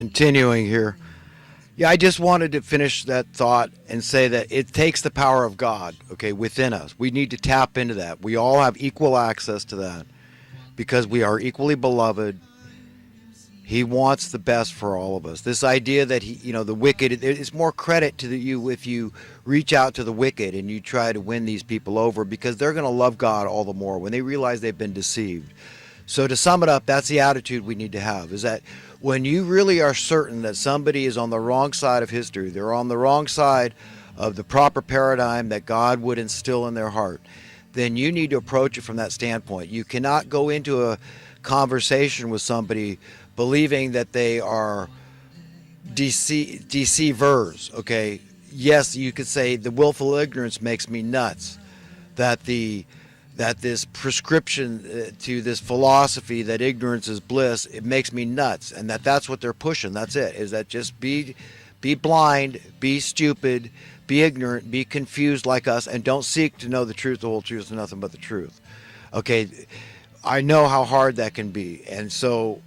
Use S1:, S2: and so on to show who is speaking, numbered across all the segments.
S1: Continuing here. Yeah, I just wanted to finish that thought and say that it takes the power of God, okay, within us. We need to tap into that. We all have equal access to that because we are equally beloved. He wants the best for all of us. This idea that the wicked, it's more credit to you if you reach out to the wicked and you try to win these people over because they're going to love God all the more when they realize they've been deceived. So to sum it up, that's the attitude we need to have, is that when you really are certain that somebody is on the wrong side of history, they're on the wrong side of the proper paradigm that God would instill in their heart, then you need to approach it from that standpoint. You cannot go into a conversation with somebody believing that they are deceivers, okay? Yes, you could say the willful ignorance makes me nuts, that this prescription to this philosophy that ignorance is bliss, it makes me nuts, and that's what they're pushing. That's it, is that just be blind, be stupid, be ignorant, be confused like us, and don't seek to know the truth, the whole truth, and nothing but the truth. Okay, I know how hard that can be, and so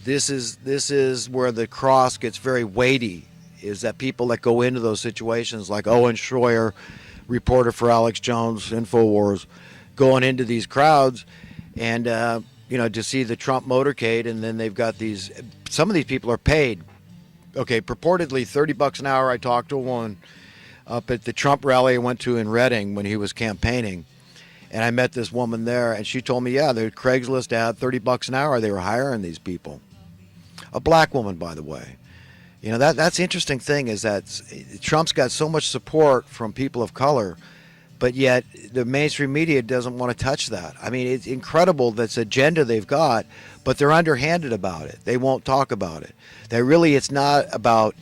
S1: this is where the cross gets very weighty, is that people that go into those situations, like Owen Schroyer, reporter for Alex Jones, InfoWars, going into these crowds and to see the Trump motorcade, and then they've got some of these people are paid, okay, purportedly $30 an hour. I talked to one up at the Trump rally I went to in Reading when he was campaigning, and I met this woman there, and she told me, yeah, the Craigslist ad, $30 an hour, they were hiring these people. A black woman, by the way. That's the interesting thing, is that Trump's got so much support from people of color, but yet the mainstream media doesn't want to touch that. I mean, it's incredible this agenda they've got, but they're underhanded about it. They won't talk about it. It's not about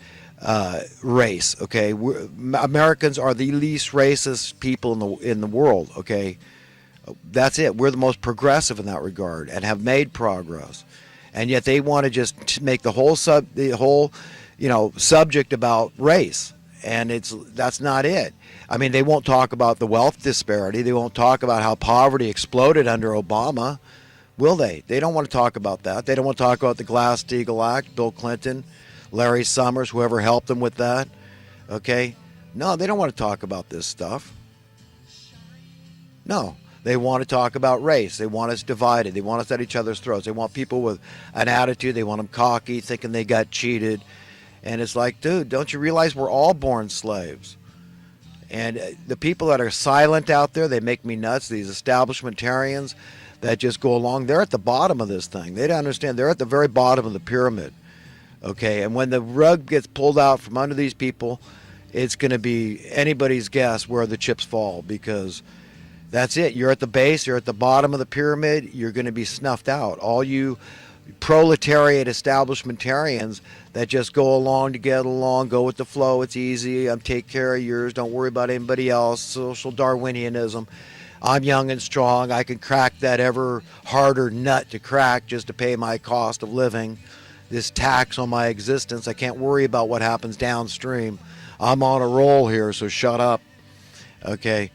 S1: race, okay? Americans are the least racist people in the world, okay? That's it. We're the most progressive in that regard and have made progress. And yet they want to just make the whole subject about race, and that's not it. I mean, they won't talk about the wealth disparity. They won't talk about how poverty exploded under Obama, will they? They don't want to talk about that. They don't want to talk about the Glass-Steagall Act, Bill Clinton, Larry Summers, whoever helped them with that. Okay? No, they don't want to talk about this stuff. No. They want to talk about race. They want us divided. They want us at each other's throats. They want people with an attitude. They want them cocky, thinking they got cheated. And it's like, dude, don't you realize we're all born slaves? And the people that are silent out there, they make me nuts. These establishmentarians that just go along, they're at the bottom of this thing. They don't understand. They're at the very bottom of the pyramid. Okay, and when the rug gets pulled out from under these people, it's going to be anybody's guess where the chips fall, because that's it. You're at the base. You're at the bottom of the pyramid. You're going to be snuffed out. All you proletariat establishmentarians that just go along to get along, go with the flow. It's easy. I'm take care of yours. Don't worry about anybody else. Social Darwinianism. I'm young and strong. I can crack that ever harder nut to crack just to pay my cost of living. This tax on my existence. I can't worry about what happens downstream. I'm on a roll here, so shut up. Okay.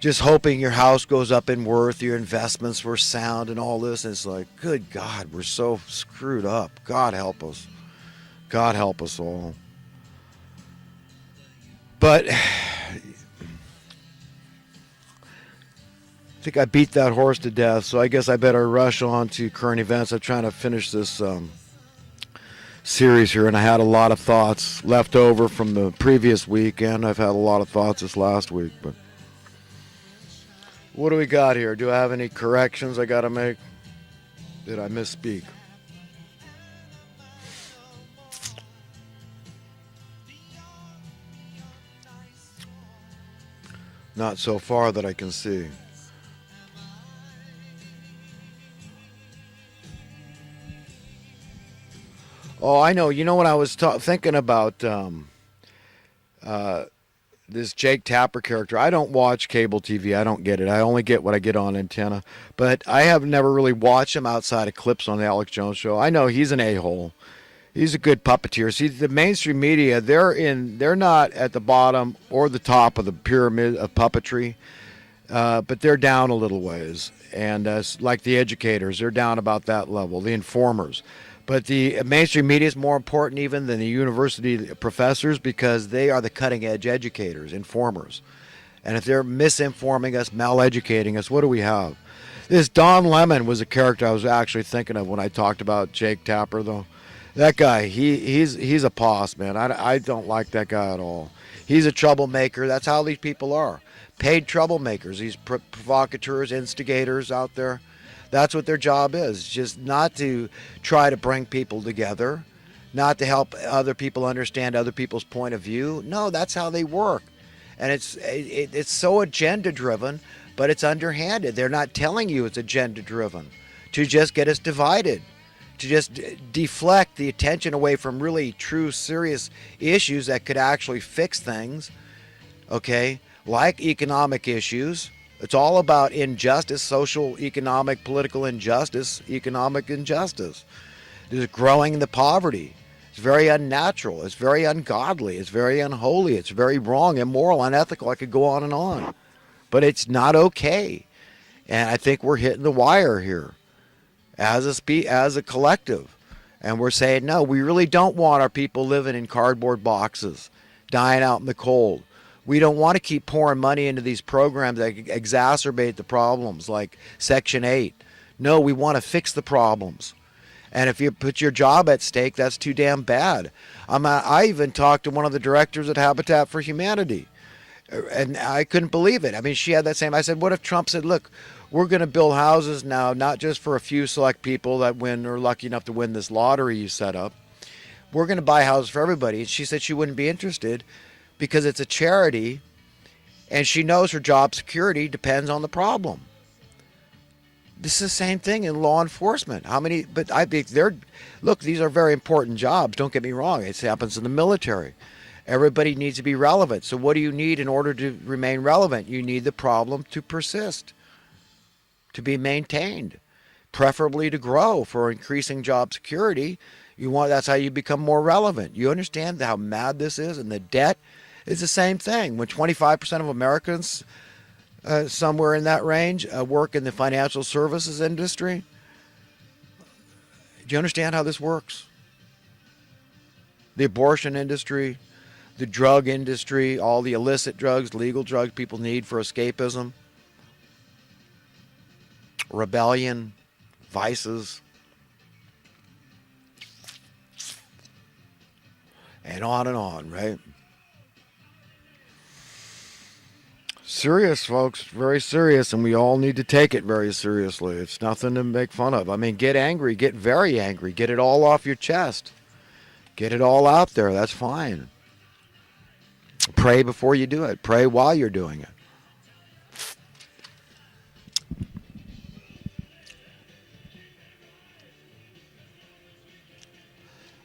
S1: Just hoping your house goes up in worth, your investments were sound and all this. And it's like, good God, we're so screwed up. God help us. God help us all. But I think I beat that horse to death, so I guess I better rush on to current events. I'm trying to finish this series here, and I had a lot of thoughts left over from the previous week, and I've had a lot of thoughts this last week, but what do we got here? Do I have any corrections I got to make? Did I misspeak? Not so far that I can see. Oh, I know. You know what I was thinking about uh, this Jake Tapper character. I don't watch cable TV. I don't get it. I only get what I get on antenna. But I have never really watched him outside of clips on the Alex Jones show. I know he's an a-hole. He's a good puppeteer. See, the mainstream media, they're not at the bottom or the top of the pyramid of puppetry, but they're down a little ways. And like the educators, they're down about that level. The informers. But the mainstream media is more important even than the university professors because they are the cutting edge educators, informers. And if they're misinforming us, maleducating us, what do we have? This Don Lemon was a character I was actually thinking of when I talked about Jake Tapper, though. That guy, he's a boss, man. I don't like that guy at all. He's a troublemaker. That's how these people are. Paid troublemakers. These provocateurs, instigators out there. That's what their job is. Just not to try to bring people together, not to help other people understand other people's point of view. No, that's how they work. And it's so agenda driven, but it's underhanded. They're not telling you it's agenda driven to just get us divided, to just deflect the attention away from really true, serious issues that could actually fix things, okay, like economic issues. It's all about injustice, social, economic, political injustice, economic injustice. There's growing the poverty. It's very unnatural. It's very ungodly. It's very unholy. It's very wrong, immoral, unethical. I could go on and on. But it's not okay. And I think we're hitting the wire here as a collective. And we're saying, no, we really don't want our people living in cardboard boxes, dying out in the cold. We don't want to keep pouring money into these programs that exacerbate the problems like Section 8. No, we want to fix the problems. And if you put your job at stake, that's too damn bad. I even talked to one of the directors at Habitat for Humanity, and I couldn't believe it. I mean, she had that same. I said, what if Trump said, look, we're going to build houses now, not just for a few select people that win or lucky enough to win this lottery you set up. We're going to buy houses for everybody. And she said she wouldn't be interested because it's a charity, and she knows her job security depends on the problem. This is the same thing in law enforcement. But I think look, these are very important jobs. Don't get me wrong. It happens in the military. Everybody needs to be relevant. So what do you need in order to remain relevant? You need the problem to persist, to be maintained, preferably to grow for increasing job security. That's how you become more relevant. You understand how mad this is? And the debt is the same thing. When 25% of Americans, somewhere in that range, work in the financial services industry. Do you understand how this works? The abortion industry, the drug industry, all the illicit drugs, legal drugs people need for escapism, rebellion, vices, and on, right? Serious, folks, very serious, and we all need to take it very seriously. It's nothing to make fun of. I mean, get angry, get very angry, get it all off your chest, get it all out there. That's fine. Pray before you do it. Pray while you're doing it.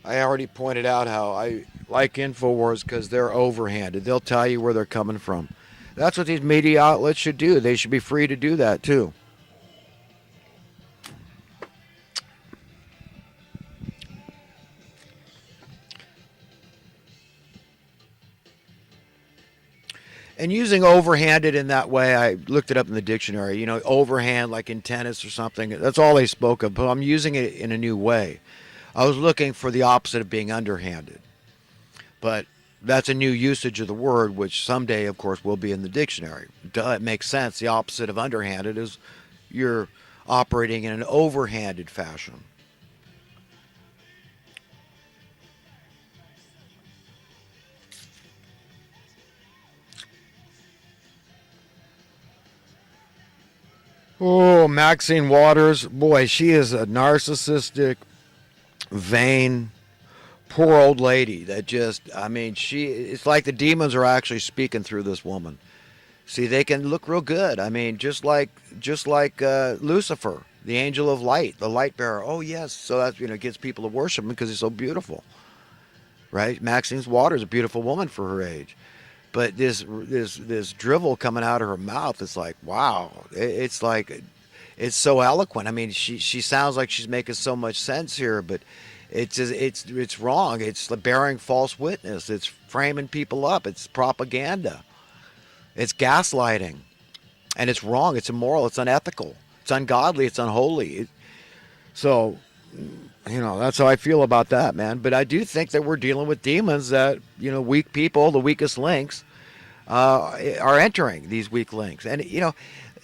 S1: I already pointed out how I like InfoWars because they're overhanded. They'll tell you where they're coming from. That's what these media outlets should do. They should be free to do that too. And using overhanded in that way, I looked it up in the dictionary. Overhand like in tennis or something. That's all they spoke of. But I'm using it in a new way. I was looking for the opposite of being underhanded. But that's a new usage of the word, which someday, of course, will be in the dictionary. Duh, it makes sense. The opposite of underhanded is you're operating in an overhanded fashion. Oh, Maxine Waters, boy, she is a narcissistic, vain, poor old lady that it's like the demons are actually speaking through this woman. See, they can look real good. I mean, just like Lucifer, the angel of light, the light bearer. Oh yes, so that gets people to worship him because he's so beautiful, right? Maxine Waters is a beautiful woman for her age, but this drivel coming out of her mouth is like, wow. It's like, it's so eloquent. I mean, she sounds like she's making so much sense here, but it's wrong. It's bearing false witness. It's framing people up. It's propaganda. It's gaslighting, and it's wrong. It's immoral. It's unethical. It's ungodly. It's unholy. So That's how I feel about that, man. But I do think that we're dealing with demons that, weak people, the weakest links, are entering these weak links. And,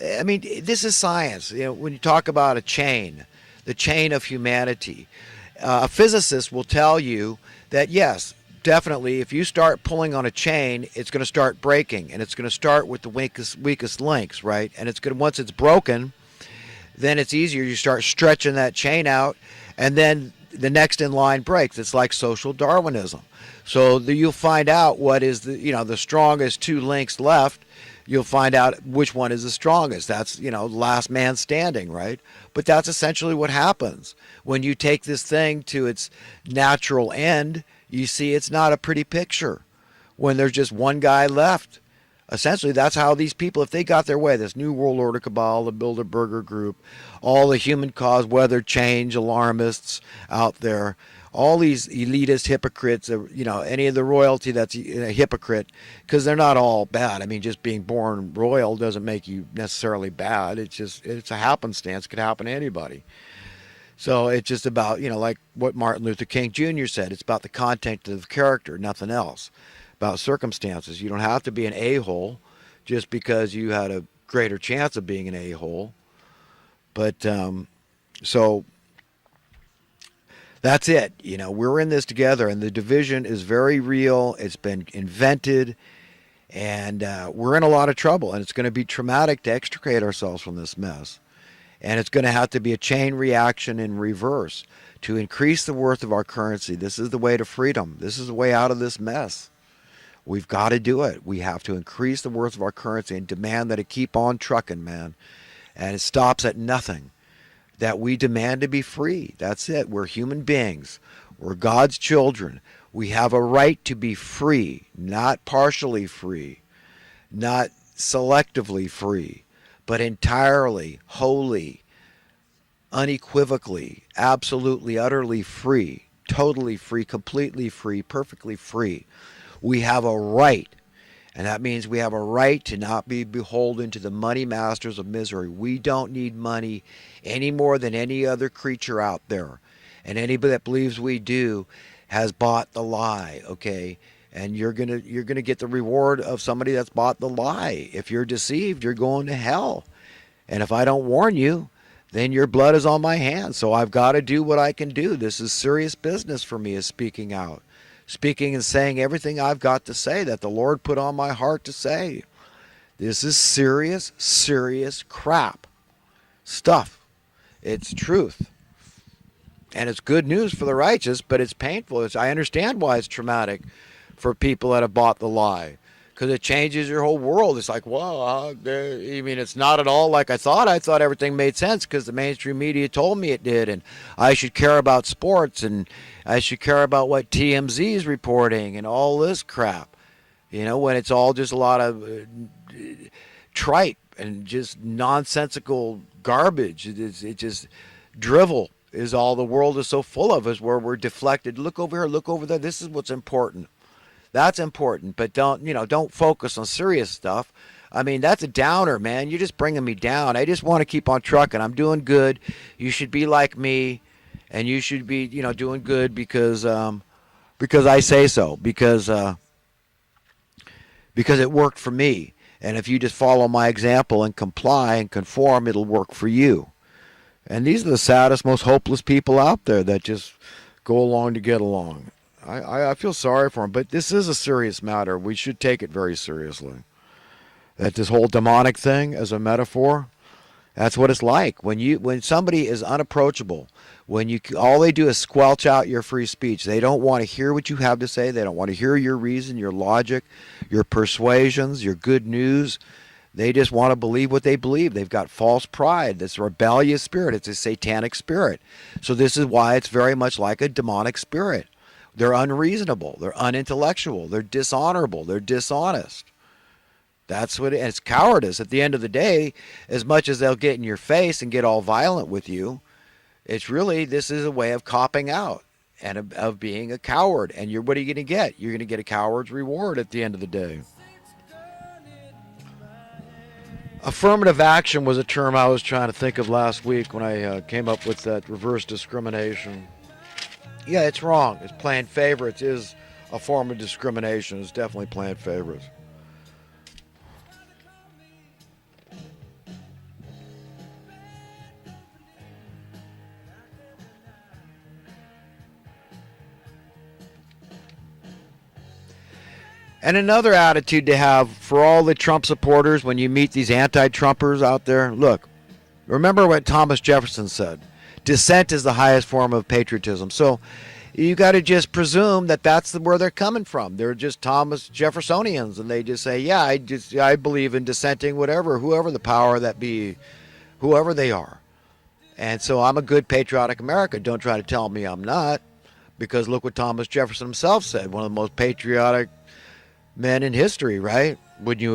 S1: I mean, this is science. When you talk about a chain, the chain of humanity, a physicist will tell you that, yes, definitely, if you start pulling on a chain, it's going to start breaking, and it's going to start with the weakest links, right? And once it's broken, then it's easier. You start stretching that chain out, and then the next in line breaks. It's like social Darwinism. So you'll find out what is the strongest two links left. You'll find out which one is the strongest. That's, last man standing, right? But that's essentially what happens. When you take this thing to its natural end, you see it's not a pretty picture when there's just one guy left. Essentially, that's how these people, if they got their way, this New World Order cabal, the Bilderberger Group, all the human cause weather change alarmists out there, all these elitist hypocrites, any of the royalty that's a hypocrite, because they're not all bad. I mean, just being born royal doesn't make you necessarily bad. It's a happenstance. It could happen to anybody. So it's just about, like what Martin Luther King Jr. said, it's about the content of character, nothing else. About circumstances. You don't have to be an a-hole just because you had a greater chance of being an a-hole. But so that's it. We're in this together, and the division is very real. It's been invented, and we're in a lot of trouble, and it's going to be traumatic to extricate ourselves from this mess. And it's going to have to be a chain reaction in reverse to increase the worth of our currency. This is the way to freedom. This is the way out of this mess. We've got to do it. We have to increase the worth of our currency and demand that it keep on trucking, man. And it stops at nothing. That we demand to be free. That's it. We're human beings. We're God's children. We have a right to be free, not partially free, not selectively free, but entirely, wholly, unequivocally, absolutely, utterly free, totally free, completely free, perfectly free. We have a right, and that means we have a right to not be beholden to the money masters of misery. We don't need money any more than any other creature out there. And anybody that believes we do has bought the lie, okay? And you're gonna get the reward of somebody that's bought the lie. If you're deceived, you're going to hell. And if I don't warn you, then your blood is on my hands. So I've got to do what I can do. This is serious business for me, is speaking out. Speaking and saying everything I've got to say that the Lord put on my heart to say. This is serious, serious crap stuff. It's truth. And it's good news for the righteous, but it's painful. I understand why it's traumatic for people that have bought the lie, because it changes your whole world. It's like, well, I mean, it's not at all like I thought. I thought everything made sense because the mainstream media told me it did, and I should care about sports, and I should care about what TMZ is reporting and all this crap. When it's all just a lot of tripe and just nonsensical garbage. It just drivel is all the world is so full of, is where we're deflected. Look over here, look over there. This is what's important. That's important, but don't focus on serious stuff. I mean, that's a downer, man. You're just bringing me down. I just want to keep on trucking. I'm doing good. You should be like me, and you should be, doing good because I say so, because it worked for me. And if you just follow my example and comply and conform, it'll work for you. And these are the saddest, most hopeless people out there that just go along to get along. I feel sorry for them, but this is a serious matter. We should take it very seriously. That this whole demonic thing as a metaphor, that's what it's like. When somebody is unapproachable, all they do is squelch out your free speech. They don't want to hear what you have to say. They don't want to hear your reason, your logic, your persuasions, your good news. They just want to believe what they believe. They've got false pride. This rebellious spirit. It's a satanic spirit. So this is why it's very much like a demonic spirit. They're unreasonable. They're unintellectual. They're dishonorable. They're dishonest. That's what it's cowardice. At the end of the day, as much as they'll get in your face and get all violent with you, it's really, this is a way of copping out and of being a coward. And what are you going to get? You're going to get a coward's reward at the end of the day. Affirmative action was a term I was trying to think of last week when I came up with that reverse discrimination. Yeah, it's wrong. It's playing favorites is a form of discrimination. It's definitely playing favorites. And another attitude to have for all the Trump supporters when you meet these anti-Trumpers out there, look, remember what Thomas Jefferson said. Dissent is the highest form of patriotism. So you got to just presume that that's where they're coming from. They're just Thomas Jeffersonians, and they just say, "Yeah, I believe in dissenting, whatever, whoever the power that be, whoever they are." And so I'm a good patriotic American. Don't try to tell me I'm not, because look what Thomas Jefferson himself said, one of the most patriotic men in history, right? Wouldn't you